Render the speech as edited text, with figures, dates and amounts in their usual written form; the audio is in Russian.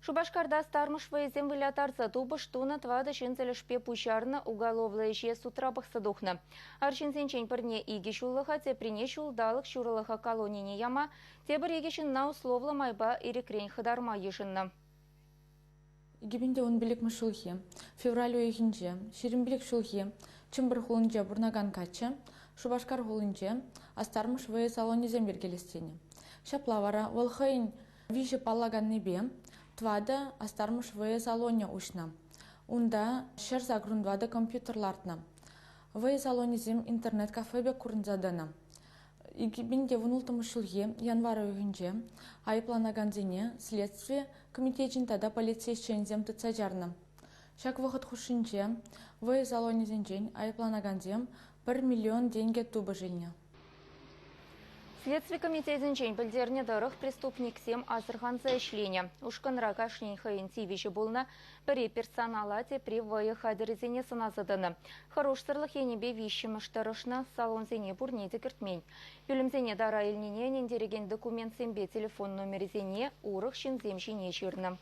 Шубашкарда стармыш вейзем вылятарца тубыш туна твада шинцелешпе пущарна уголовлы еше сутрабах садухна. Аршинсенчен пырне иги шуллыха те прине шулдалық шурылыха колонине яма, те бір егешін на условлы майба ирекрень хадарма ешінна. Игибинде он билик мышулхи, февраль уехинче, ширин билик шулхи, чымбыр хулынче бурнаган качы, Шубашкар хулынче, астармыш вей салоне зембергелестене. Шаплавара, волхайын виже паллаган небе, твада астармыш вей салоне ушна. Унда шер загрундвада компьютерлартна. Вей салоне зем интернет-кафебе курнзадана. Игибинде вунултым шулхи, январ уехинче, айыпланаган зене, следствие комитетчин тада полицейшен зем тыцаджарна. Шак вахыт хушинче, вей салоне зенчен, айыпланаган зем, 1 миллион деньги тубы жилня. Следствие комитетінчен білдеріне дырық преступник сем азырғанза ішлене. Ушқынра кашнен хайын тивиші болна, бірі персонала те при вайы хадырызене сыназыдыны. Хорош сырлық енебе виші мұштарышна салон зене бұрнеді кіртмен. Юлімзене дара елнене нендереген документ сембе телефон номер зене урық шын земшіне жүрні.